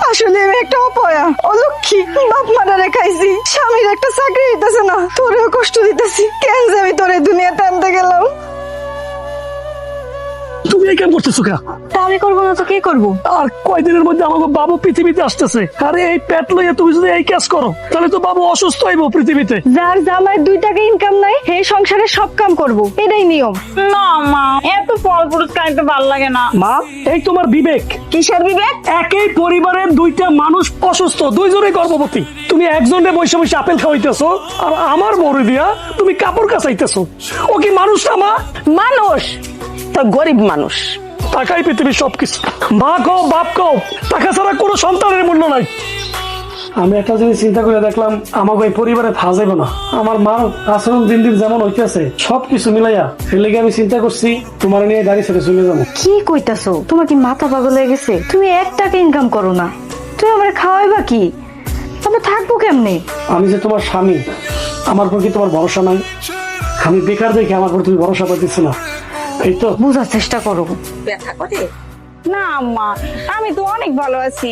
আসলে আমি একটা অপয়া অলক্ষী, বাপ মারা রেখাইছি, স্বামীর একটা চাকরি দিতেছে না, তোরেও কষ্ট দিতেছি, কেন যে আমি তোরে দুনিয়াতে আনতে গেলাম। তুমি এই কাম করতেছো কা? তা আমি করবো না তো কে করবো? আর কয়দিনের মধ্যে আমাকে বাবু পৃথিবীতে আসতেছে। আরে এই পেট লইয়া তুমি যদি এই কাজ করো তাহলে তো বাবু অসুস্থ হইব পৃথিবীতে। যার জামাই 2 টাকা ইনকাম নাই সেই সংসারে সব কাম করবো, এটাই নিয়ম। না মা, এত ফল পুরুষ খাইতে ভালো লাগে না। মা, এই তোমার বিবেক। কিসের বিবেক? একই পরিবারের 2টা মানুষ অসুস্থ, 2জনেই গর্ভবতী। তুমি একজনে বসে বসে আপেল খাওয়াইতেছো আর আমার বড় দিয়া তুমি কাপড় কাচাইতেছো। ও কি মানুষ না মা? মানুষ তো গরিব মানুষ। টাকাই পৃথিবীর সবকিছু। মা কও বাপ কও, টাকা ছাড়া কোনো সন্তানের মূল্য নাই। আমি একটা জিনিস চিন্তা করে দেখলাম, আমাকে এই পরিবারে ফাঁসাইব না। আমার মার আচরণ দিন দিন যেমন হইতেছে সবকিছু মিলাইয়া, সেই লেগে আমি চিন্তা করছি তোমার নিয়ে গাড়ি ছেড়ে চলে যাবো। কি কইতাছো? তোমার কি মাথা পাগল হয়ে গেছে? তুমি 1 টাকা ইনকাম করো না, তুমি আমার খাওয়াইবা কি? আমরা থাকবো কেমনে? আমি যে তোমার স্বামী, আমার প্রতি তোমার ভরসা নাই। আমি বেকার দেখে আমার প্রতি তুমি ভরসা পাইতেছি না, এই তো। বোঝার চেষ্টা করো। ব্যথা করে না আম্মা, আমি তো অনেক ভালো আছি।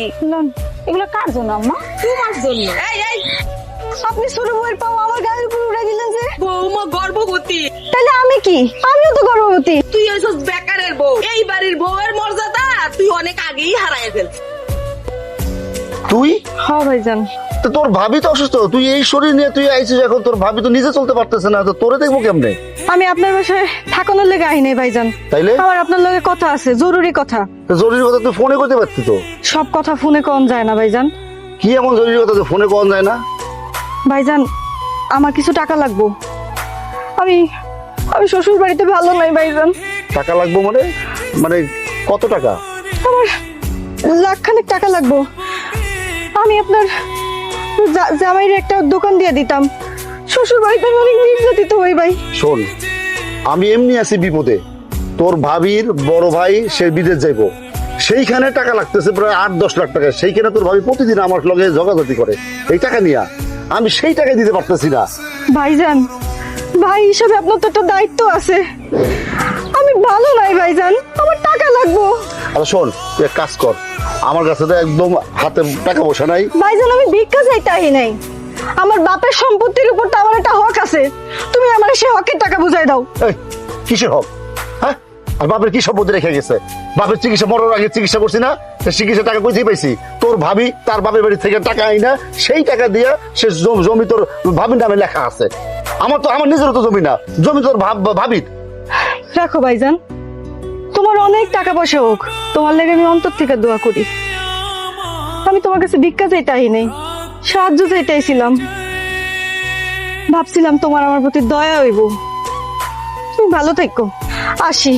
এগুলো কার জন্য আম্মা? তোমার জন্য। আপনি ছোট বউয়ের পাও আমার গায়ের উপর উড়ে দিলেন যে। বৌমা গর্ভবতী। তাহলে আমি কি? আমিও তো গর্ভবতী। তুই হইছস বেকারের বউ। এই বাড়ির বউয়ের মর্যাদা তুই অনেক আগেই হারায় ফেলছিস। তুই হ্যাঁ ভাইজান। তো তোর ভাবি তো অসুস্থ, তুই এই শরীর নিয়ে তুই আইছিস, এখন তোর ভাবি তো নিজে চলতে পারতেছে না, তো তোরে দেখবো কেমনে? আমি আপনার বাসায় থাকানোর লেগে আই নাই ভাইজান। তাইলে আমার আপনার লগে কথা আছে, জরুরি কথা। তো জরুরি কথা তুই ফোনে করতে পারতি তো। সব কথা ফোনে কম যায় না ভাইজান। কি এমন জরুরি কথা যে ফোনে কন যায় না? ভাইজান, আমার কিছু টাকা লাগবো। আমি আমি শ্বশুর বাড়িতে ভালো নাই ভাইজান। টাকা লাগবো মানে? মানে কত টাকা? আমার লাখখানেক টাকা লাগবো। আমি আপনার জামাইয়ের একটা দোকান দিয়ে দিতাম। শ্বশুর বাড়িতে আমি অনেক নির্যাতিত হই ভাই। শোন, আমি এমনি আছি বিপদে। তোর ভাবির বড় ভাই সে বিদেশ যাইবো, সেইখানে টাকা লাগতেছে প্রায় 8-10 লাখ টাকা। সেইখানে তোর ভাবি প্রতিদিন আমার লগে ঝগাঝাটি করে, এই টাকা নিয়ে আমি সেই টাকা দিতে পারতেছি না। ভাইজান, ভাই হিসাবে আপনার তো একটা দায়িত্ব আছে। আমি ভালো নাই ভাইজান, আমার টাকা লাগবো। আর শোন, তুই এক কাজ কর, আমার কাছে তো একদম হাতে টাকা পয়সা নাই। ভাইজান, আমি ভিক্ষা চাইতাই নাই। আমার বাপের সম্পত্তির উপর তো আমার একটা হক আছে। তুমি আমার সেই হকের টাকা বুঝাই দাও। এই, কিসের হক? হ্যাঁ, আর বাপের কি সম্পত্তি রেখে গেছে? বাপের চিকিৎসা মরার আগে চিকিৎসা করছি না, সে চিকিৎসা টাকা কইতেই পাইছি। তোর ভাবি তার বাপের বাড়ি থেকে টাকা আই না, সেই টাকা দিয়ে সে জমি তোর ভাবির নামে লেখা আছে। আমার তো, আমার নিজেরও তো জমি না, জমি তোর ভাবির। রাখো ভাইজান, তোমার অনেক টাকা পয়সা হোক, তোমার লেগে আমি অন্তর থেকে দোয়া করি। আমি তোমার কাছে ভিক্ষা চাইতাই নেই, সাহায্য চাইতেছিলাম। ভাবছিলাম তোমার আমার প্রতি দয়া হইব। তুমি ভালো থেকো, আসি।